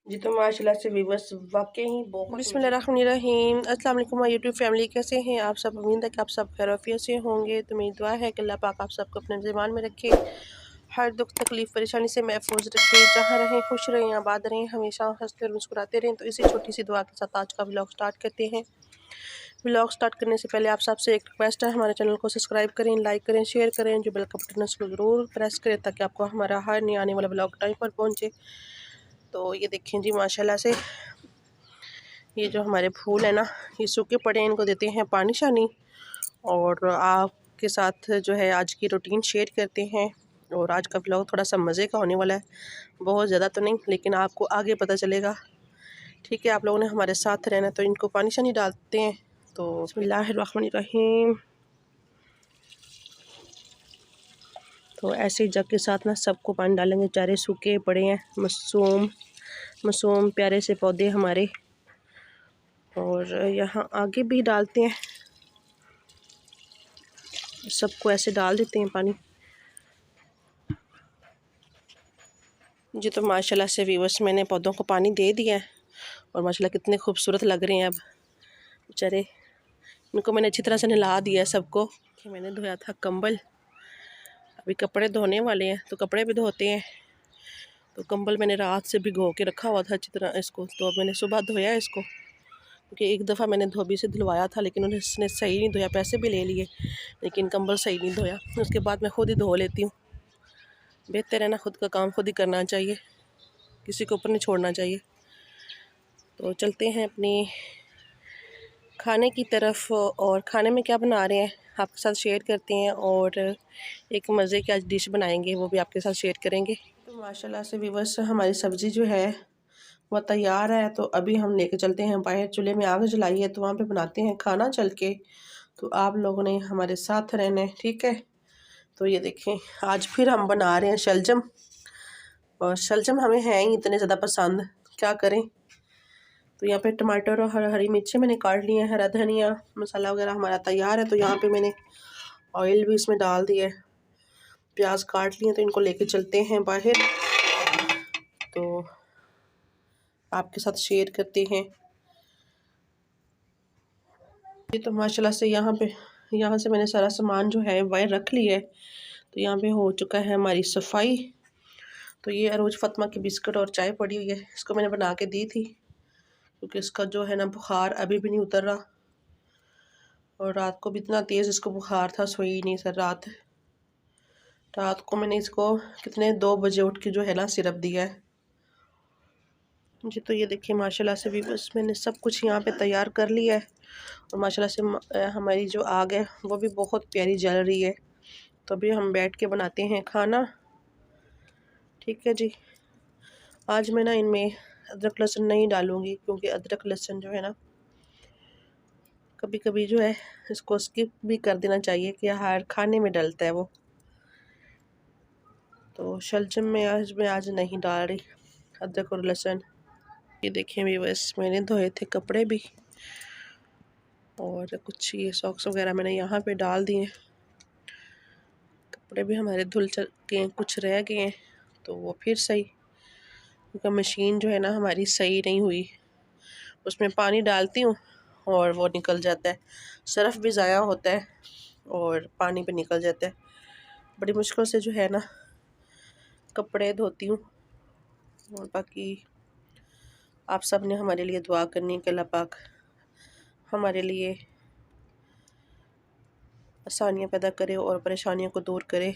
जी तो माशाल्लाह से व्यूवर्स वाकई ही बहुत बिस्मिल्लाहिर्रहमानिर्रहीम अस्सलाम वालेकुम माय यूट्यूब फैमिली। कैसे हैं आप सब? उम्मीद है कि आप सब खैरियत से होंगे। तो मेरी दुआ है कि अल्लाह पाक आप सबको अपने ज़बान में रखे, हर दुख तकलीफ़ परेशानी से महफूज रखे, जहाँ रहें खुश रहें, आबाद रहें, हमेशा हंसते और मुस्कुराते रहें। तो इसी छोटी सी दुआ के साथ आज का व्लॉग स्टार्ट करते हैं। व्लॉग स्टार्ट करने से पहले आप सबसे एक रिक्वेस्ट है, हमारे चैनल को सब्सक्राइब करें, लाइक करें, शेयर करें, जो बेल का बटन है उसको ज़रूर प्रेस करें ताकि आपको हमारा हर नया आने वाला व्लॉग टाइम पर पहुँचे। तो ये देखें जी माशाल्लाह से ये जो हमारे फूल है ना, ये सूखे पड़े हैं, इनको देते हैं पानी शानी और आपके साथ जो है आज की रूटीन शेयर करते हैं। और आज का व्लॉग थोड़ा सा मज़े का होने वाला है, बहुत ज़्यादा तो नहीं लेकिन आपको आगे पता चलेगा। ठीक है, आप लोगों ने हमारे साथ रहना। तो इनको पानी शानी डालते हैं। तो बिस्मिल्लाहिर्रहमानिर्रहीम। तो ऐसे ही जग के साथ ना सबको पानी डालेंगे, बेचारे सूखे पड़े हैं, मासूम प्यारे से पौधे हमारे। और यहाँ आगे भी डालते हैं, सबको ऐसे डाल देते हैं पानी। जी तो माशाल्लाह से व्यूअर्स मैंने पौधों को पानी दे दिया है और माशाल्लाह कितने खूबसूरत लग रहे हैं। अब बेचारे इनको मैंने अच्छी तरह से नहला दिया है सबको। कि मैंने धोया था कंबल, अभी कपड़े धोने वाले हैं तो कपड़े भी धोते हैं। तो कंबल मैंने रात से भिगो के रखा हुआ था अच्छी तरह इसको, तो अब मैंने सुबह धोया इसको, क्योंकि एक दफ़ा मैंने धोबी से धुलवाया था लेकिन उसने सही नहीं धोया, पैसे भी ले लिए लेकिन कंबल सही नहीं धोया। उसके बाद मैं खुद ही धो लेती हूँ। बेहतर है ना, खुद का काम खुद ही करना चाहिए, किसी के ऊपर नहीं छोड़ना चाहिए। तो चलते हैं अपनी खाने की तरफ, और खाने में क्या बना रहे हैं आपके साथ शेयर करते हैं। और एक मज़े की आज डिश बनाएंगे, वो भी आपके साथ शेयर करेंगे। तो माशाल्लाह से व्यूअर्स हमारी सब्ज़ी जो है वह तैयार है। तो अभी हम लेके चलते हैं बाहर, चूल्हे में आग जलाई है तो वहाँ पे बनाते हैं खाना चल के। तो आप लोगों ने हमारे साथ रहना है, ठीक है। तो ये देखें आज फिर हम बना रहे हैं शलजम, और शलजम हमें हैं ही इतने ज़्यादा पसंद, क्या करें। तो यहाँ पे टमाटर और हरी मिर्ची मैंने काट ली है, हरा धनिया, मसाला वगैरह हमारा तैयार है। तो यहाँ पे मैंने ऑयल भी इसमें डाल दिया है, प्याज काट लिए, तो इनको लेके चलते हैं बाहर। तो आपके साथ शेयर करते हैं। ये तो माशाल्लाह से यहाँ से मैंने सारा सामान जो है वह रख लिया है। तो यहाँ पे हो चुका है हमारी सफाई। तो ये अरोज फातिमा की बिस्किट और चाय पड़ी हुई है, इसको मैंने बना के दी थी क्योंकि इसका जो है ना बुखार अभी भी नहीं उतर रहा, और रात को भी इतना तेज़ इसको बुखार था, सोई नहीं सर। रात को मैंने इसको कितने 2 बजे उठ के जो है ना सिरप दिया है जी। तो ये देखिए माशाल्लाह से भी बस मैंने सब कुछ यहाँ पे तैयार कर लिया है। और माशाल्लाह से हमारी जो आग है वो भी बहुत प्यारी जल रही है। तो अभी हम बैठ के बनाते हैं खाना, ठीक है जी। आज मैं ना इनमें अदरक लहसुन नहीं डालूँगी, क्योंकि अदरक लहसुन जो है ना कभी कभी जो है इसको स्किप भी कर देना चाहिए कि हर खाने में डलता है वो। तो शलजम में आज नहीं डाल रही अदरक और लहसुन। ये देखें भी बस मैंने धोए थे कपड़े भी, और कुछ ये सॉक्स वगैरह मैंने यहाँ पे डाल दिए। कपड़े भी हमारे धुल चुके हैं, कुछ रह गए हैं तो वो फिर सही, क्योंकि मशीन जो है ना हमारी सही नहीं हुई, उसमें पानी डालती हूँ और वो निकल जाता है, सर्फ़ भी ज़ाया होता है और पानी भी निकल जाता है। बड़ी मुश्किल से जो है ना कपड़े धोती हूँ। और बाकी आप सब ने हमारे लिए दुआ करनी है कि अल्लाह पाक हमारे लिए आसानियाँ पैदा करे और परेशानियों को दूर करे।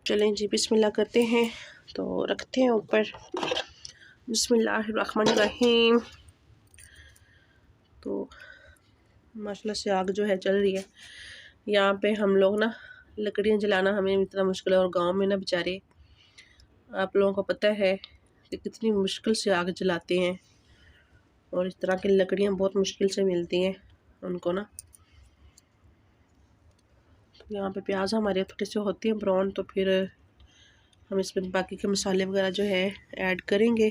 चलें जी बिस्मिल्लाह करते हैं। तो रखते हैं ऊपर, बिस्मिल्लाहिर्रहमानिर्रहीम। तो माशाल्लाह से आग जो है चल रही है। यहाँ पे हम लोग ना लकड़ियाँ जलाना हमें इतना मुश्किल है, और गांव में ना बेचारे आप लोगों को पता है कि कितनी मुश्किल से आग जलाते हैं, और इस तरह की लकड़ियाँ बहुत मुश्किल से मिलती हैं उनको ना। तो यहाँ पे प्याज हमारे थोड़े से होते हैं ब्राउन, तो फिर हम इसमें बाकी के मसाले वगैरह जो है ऐड करेंगे।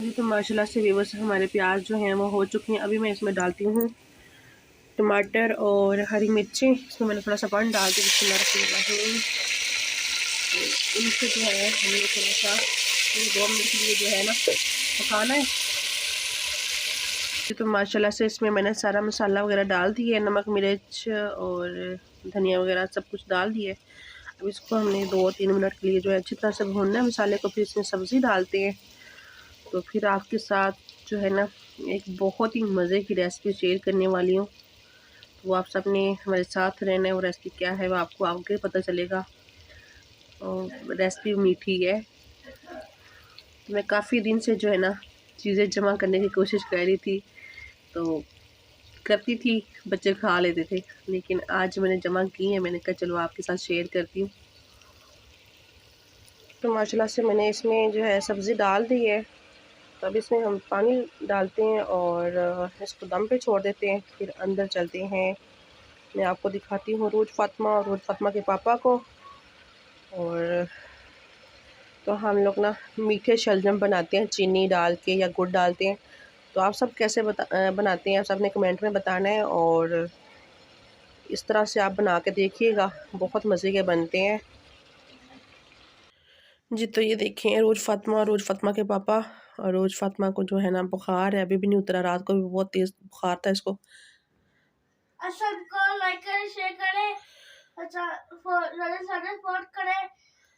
तो माशाल्लाह से व्यूअर्स हमारे प्याज जो हैं वो हो चुके हैं। अभी मैं इसमें डालती हूँ टमाटर और हरी मिर्ची, इसमें मैंने थोड़ा सा पानी डाल के इनको जो है हमें थोड़ा सा ये 2 मिनट के लिए जो है ना पकाना है। तो माशाल्लाह से इसमें मैंने सारा मसाला वगैरह डाल दिया है, नमक मिर्च और धनिया वगैरह सब कुछ डाल दिया है। अब इसको हमने 2-3 मिनट के लिए जो है अच्छी तरह से भूनना है मसाले को। फिर इसमें सब्ज़ी डालते हैं। तो फिर आपके साथ जो है ना एक बहुत ही मज़े की रेसिपी शेयर करने वाली हूँ। तो वो आप सब ने हमारे साथ रहना है। वो रेसिपी क्या है वो आपको आगे पता चलेगा। और रेसिपी मीठी है। तो मैं काफ़ी दिन से जो है ना चीज़ें जमा करने की कोशिश कर रही थी, तो करती थी, बच्चे खा लेते थे, लेकिन आज मैंने जमा की है। मैंने कहा चलो आपके साथ शेयर करती हूँ। तो माशाल्लाह से मैंने इसमें जो है सब्ज़ी डाल दी है। तो अब इसमें हम पानी डालते हैं और इसको दम पे छोड़ देते हैं। फिर अंदर चलते हैं। मैं आपको दिखाती हूँ रोज़ फ़ातिमा के पापा को। और तो हम लोग ना मीठे शलजम बनाते हैं चीनी डाल के या गुड़ डालते हैं। तो आप सब कैसे बनाते हैं आप सब ने कमेंट में बताना है। और इस तरह से आप बना के देखिएगा, बहुत मज़े के बनते हैं जी। तो ये देखें रोज़ फ़ातिमा के पापा। और रोज़ फ़ातिमा को जो है ना बुखार है, अभी भी नहीं उतरा। रात को भी बहुत तेज़ बुखार था इसको। सबको लाइक करें, शेयर करें, अच्छा सपोर्ट करें,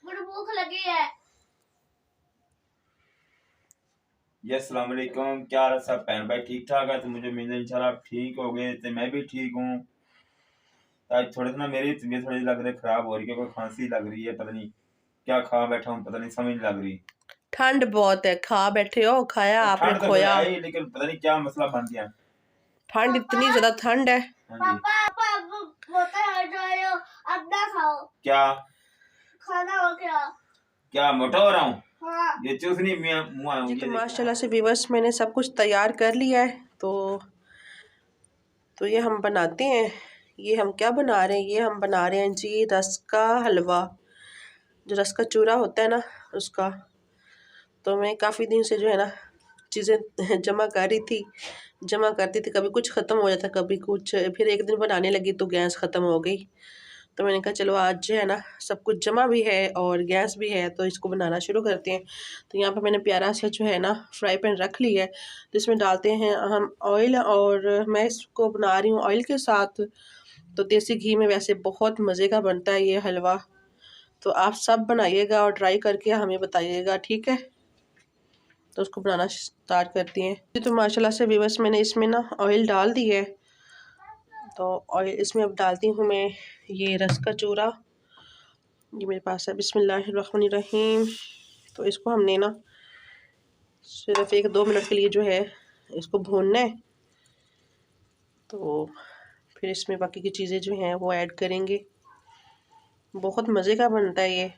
मुझे भूख लगी है। अस्सलाम वालेकुम। क्या हाल है सब बहन भाई, ठीक ठाक है? तो मुझे उम्मीद है इंशाल्लाह आप ठीक हो गए। तो मैं भी ठीक हूँ। आज थोड़े ना मेरी तबीयत थोड़ी लग रही खराब हो रही है, कोई खांसी लग रही है, पता नहीं क्या खा बैठा हूँ, पता नहीं समझ नहीं लग रही। ठंड बहुत है, खा बैठे हो, खाया आपने ठंड तो खोया। आई, लेकिन पता नहीं क्या मसला बन गया। ठंड इतनी ज्यादा ठंड है। क्या खाना हो गया? क्या मोटा हो रहा हूँ? हाँ। ये चूसनी मुँह जी। तो माशाल्लाह से व्यूअर्स मैंने सब कुछ तैयार कर लिया है। तो ये हम बनाते हैं। ये हम क्या बना रहे हैं? ये हम बना रहे हैं जी रस का हलवा, जो रस का चूरा होता है ना उसका। तो मैं काफ़ी दिन से जो है ना चीज़ें जमा कर रही थी, जमा करती थी, कभी कुछ ख़त्म हो जाता, कभी कुछ। फिर एक दिन बनाने लगी तो गैस ख़त्म हो गई। तो मैंने कहा चलो आज जो है ना सब कुछ जमा भी है और गैस भी है, तो इसको बनाना शुरू करते हैं। तो यहाँ पर मैंने प्यारा सा जो है ना फ्राई पैन रख लिया है। तो इसमें डालते हैं हम ऑयल। और मैं इसको बना रही हूँ ऑयल के साथ। तो देसी घी में वैसे बहुत मज़े का बनता है ये हलवा। तो आप सब बनाइएगा और ट्राई करके हमें बताइएगा, ठीक है? तो उसको बनाना स्टार्ट करती हैं। तो माशाल्लाह से व्यूअर्स मैंने इसमें ना ऑयल डाल दी है। तो ऑयल इसमें अब डालती हूँ मैं ये रस का चूरा। ये मेरे पास है। बिस्मिल्लाहिर्रहमानिर्रहीम। तो इसको हमने ना सिर्फ 1-2 मिनट के लिए जो है इसको भूनना है। तो फिर इसमें बाकी की चीज़ें जो हैं वो ऐड करेंगे। बहुत मज़े का बनता है ये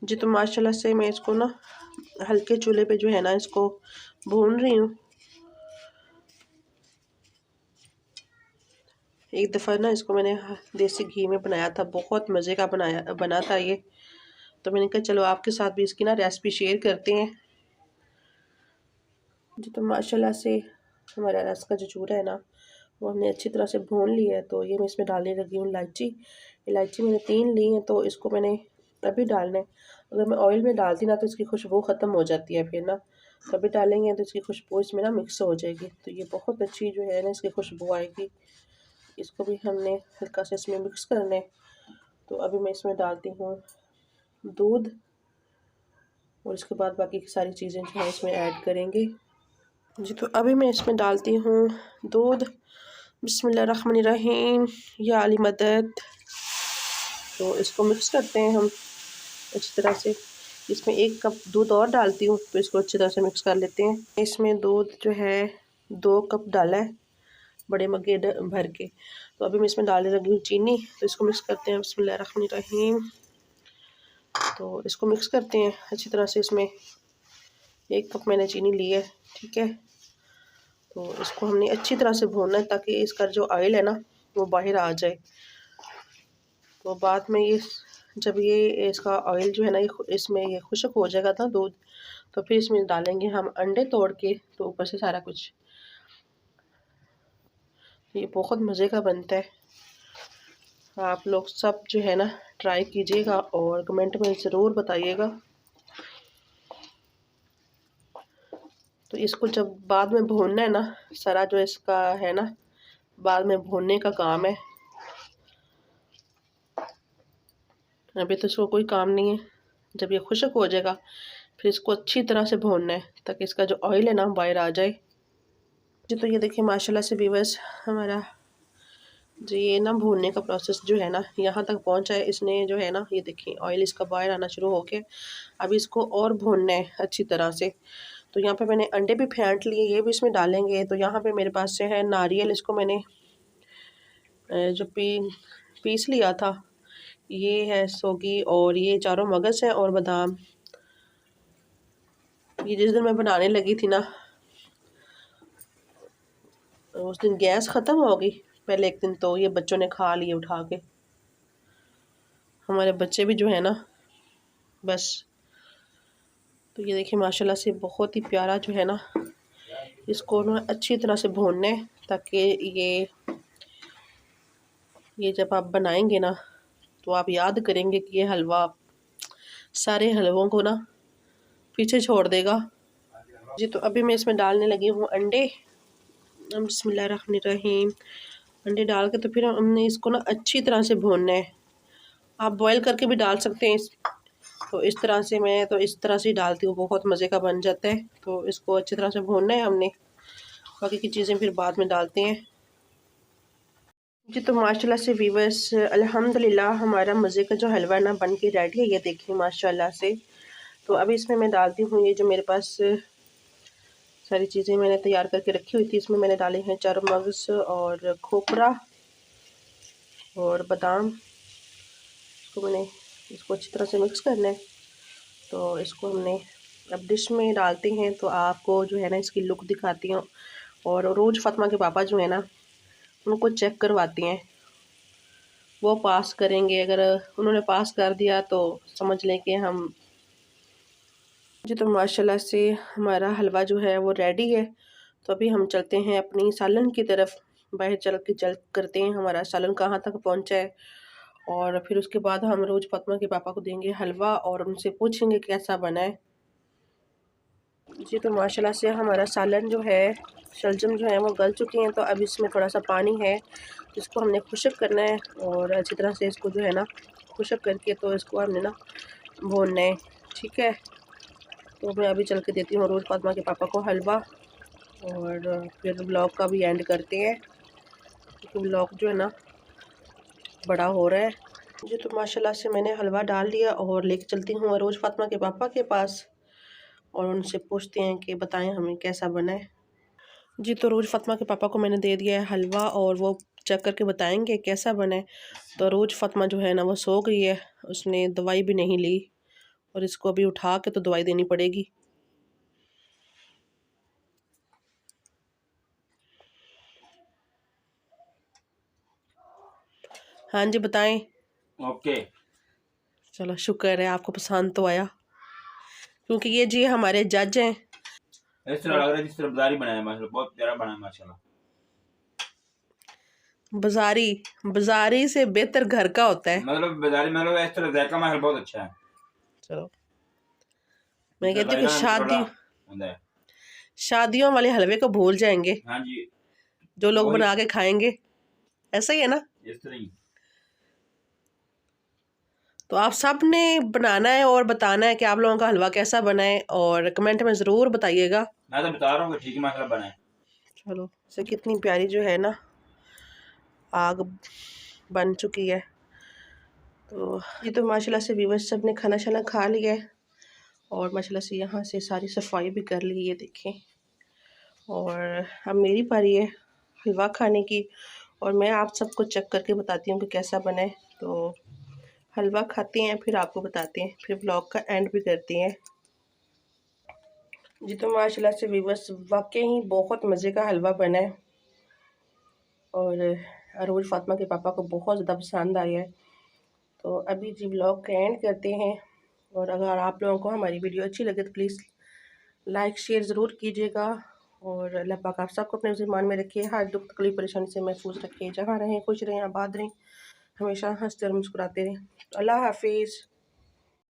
जी। तो माशाल्लाह से मैं इसको ना हल्के चूल्हे पे जो है ना इसको भून रही हूँ। एक दफ़ा ना इसको मैंने देसी घी में बनाया था, बहुत मज़े का बना था ये। तो मैंने कहा चलो आपके साथ भी इसकी ना रेसिपी शेयर करते हैं जी। तो माशाल्लाह से हमारा रस का जो चूरा है ना वो हमने अच्छी तरह से भून लिया है। तो ये मैं इसमें डालने लगी हूँ इलायची। इलायची मैंने 3 ली हैं, तो इसको मैंने अभी डालना है। अगर मैं ऑयल में डालती ना तो इसकी खुशबू ख़त्म हो जाती है फिर ना। कभी डालेंगे तो इसकी खुशबू इसमें ना मिक्स हो जाएगी। तो ये बहुत अच्छी जो है ना इसकी खुशबू आएगी। इसको भी हमने हल्का सा इसमें मिक्स करना है। तो अभी मैं इसमें डालती हूँ दूध। और इसके बाद बाकी की सारी चीज़ें जो है इसमें ऐड करेंगे जी। तो अभी मैं इसमें डालती हूँ दूध। बिस्मिल्लाहिर्रहमानिर्रहीम, या अली मदद। तो इसको मिक्स करते हैं हम अच्छी तरह से। इसमें 1 कप दूध और डालती हूँ, तो इसको अच्छी तरह से मिक्स कर लेते हैं। इसमें दूध जो है 2 कप डाला है, बड़े मग्गे भर के। तो अभी मैं इसमें डालने लगी हूँ चीनी। तो इसको मिक्स करते हैं। बिस्मिल्लाहिर्रहमानिर्रहीम। तो इसको मिक्स करते हैं अच्छी तरह से। इसमें 1 कप मैंने चीनी ली है, ठीक है। तो इसको हमने अच्छी तरह से भूनना है ताकि इसका जो ऑयल है ना वो बाहर आ जाए। तो बाद में ये जब ये इसका ऑयल जो है ना इसमें ये खुश्क हो जाएगा ना दूध, तो फिर इसमें डालेंगे हम अंडे तोड़ के, तो ऊपर से सारा कुछ। ये बहुत मज़े का बनता है। आप लोग सब जो है ना ट्राई कीजिएगा और कमेंट में ज़रूर बताइएगा। तो इसको जब बाद में भूनना है ना, सारा जो इसका है ना बाद में भूनने का काम है। अभी तो इसको कोई काम नहीं है। जब ये खुश्क हो जाएगा फिर इसको अच्छी तरह से भूनना है ताकि इसका जो ऑयल है ना बाहर आ जाए। जी तो ये देखिए माशाल्लाह से व्यूअर्स हमारा जी ये ना भूनने का प्रोसेस जो है ना यहाँ तक पहुँचा है। इसने जो है ना ये देखिए ऑयल इसका बाहर आना शुरू हो गया। अब इसको और भूनना है अच्छी तरह से। तो यहाँ पे मैंने अंडे भी फेंट लिए, ये भी इसमें डालेंगे। तो यहाँ पे मेरे पास से है नारियल, इसको मैंने जो पीस लिया था। ये है सोगी और ये चारों मगज़ है और बादाम। ये जिस दिन मैं बनाने लगी थी ना उस दिन गैस ख़त्म हो गई। पहले एक दिन तो ये बच्चों ने खा लिए उठा के। हमारे बच्चे भी जो है ना बस। तो ये देखिए माशाल्लाह से बहुत ही प्यारा जो है ना इसको ना अच्छी तरह से भूनना है ताकि ये जब आप बनाएंगे ना तो आप याद करेंगे कि ये हलवा सारे हलवों को ना पीछे छोड़ देगा। जी तो अभी मैं इसमें डालने लगी हूँ अंडे। बिस्मिल्लाहिर्रहमानिर्रहीम। अंडे डाल के तो फिर हमने इसको ना अच्छी तरह से भूनना है। आप बॉईल करके भी डाल सकते हैं तो इस तरह से मैं तो इस तरह से ही डालती हूँ, बहुत मज़े का बन जाता है। तो इसको अच्छी तरह से भूनना है हमने, बाकी की चीज़ें फिर बाद में डालते हैं। जी तो माशाल्लाह से व्यूअर्स अल्हम्दुलिल्लाह हमारा मज़े का जो हलवा ना बन के रेडी है। ये देखिए माशाल्लाह से। तो अभी इसमें मैं डालती हूँ ये जो मेरे पास सारी चीज़ें मैंने तैयार करके रखी हुई थी। इसमें मैंने डाले हैं चारों मगज़ और खोपरा और बादाम। इसको अच्छी तरह से मिक्स करना है। तो इसको हमने अब डिश में डालते हैं तो आपको जो है ना इसकी लुक दिखाती हूँ। और रोज़ फातिमा के पापा जो है ना उनको चेक करवाती हैं, वो पास करेंगे। अगर उन्होंने पास कर दिया तो समझ लें कि हम। जी तो माशाल्लाह से हमारा हलवा जो है वो रेडी है। तो अभी हम चलते हैं अपनी सालन की तरफ। बाहर चल करते हैं हमारा सालन कहाँ तक पहुँचा है। और फिर उसके बाद हम रोज़ फातिमा के पापा को देंगे हलवा और उनसे पूछेंगे कैसा बना है। जी तो माशाल्लाह से हमारा सालन जो है शलजम जो है वो गल चुके हैं। तो अब इसमें थोड़ा सा पानी है जिसको हमने खुश्क करना है और अच्छी तरह से इसको जो है ना खुश्क करके तो इसको हमने ना भूनना है। ठीक है, तो मैं अभी चल के देती हूँ रोज़ फातिमा के पापा को हलवा और फिर ब्लॉग का भी एंड करते हैं क्योंकि ब्लॉग जो है ना बड़ा हो रहा है। जी तो माशाल्लाह से मैंने हलवा डाल दिया और लेके चलती हूँ रोज़ फातिमा के पापा के पास और उनसे पूछते हैं कि बताएं हमें कैसा बना है। जी तो रोज़ फातिमा के पापा को मैंने दे दिया है हलवा और वो चेक करके बताएंगे कैसा बना है। तो रोज़ फातिमा जो है ना वो सो गई है, उसने दवाई भी नहीं ली और इसको अभी उठा के तो दवाई देनी पड़ेगी। हाँ जी बताएं। ओके। चलो शुक्र है आपको पसंद तो आया, क्योंकि ये जी हमारे जज हैं। इस तरह लग रहा है जिस तरह बाजारी बनाया माशाल्लाह, बहुत प्यारा बनाया माशाल्लाह। बाजारी से बेहतर घर का होता है। मतलब बाजारी मतलब इस तरह जायका माशाल्लाह बहुत अच्छा है। चलो मैं कहती हूँ गाइस थोड़ा कि होता है। शादियों वाले हलवे को भूल जाएंगे हाँ जी, जो लोग वही बना के खाएंगे, ऐसा ही है ना। इस तरह ही। तो आप सब ने बनाना है और बताना है कि आप लोगों का हलवा कैसा बना है और कमेंट में ज़रूर बताइएगा। मैं तो बता रहा हूँ कि ठीक है माशाल्लाह बना है। चलो से कितनी प्यारी जो है ना आग बन चुकी है। तो ये तो माशाल्लाह से व्यूअर्स सब ने खाना शाना खा लिया है और माशाल्लाह से यहाँ से सारी सफाई भी कर ली है देखें। और अब मेरी पारी है हलवा खाने की और मैं आप सबको चेक करके बताती हूँ कि कैसा बना है। तो हलवा खाते हैं फिर आपको बताते हैं, फिर ब्लॉग का एंड भी करते हैं। जी तो माशाल्लाह से व्यूअर्स वाकई ही बहुत मज़े का हलवा बना है और रोज़ फातिमा के पापा को बहुत ज़्यादा पसंद आया है। तो अभी जी ब्लॉग का एंड करते हैं और अगर आप लोगों को हमारी वीडियो अच्छी लगे तो प्लीज़ लाइक शेयर ज़रूर कीजिएगा। और अल्लाह पाक आप सबको अपने ज़िम्मान में रखिए, हर दुख तकलीफ परेशानी से महफूज रखिए, जहाँ रहें खुश रहें आबाद रहें। हमेशा हंसते और मुस्कुराते रहें। अल्लाह हाफिज़।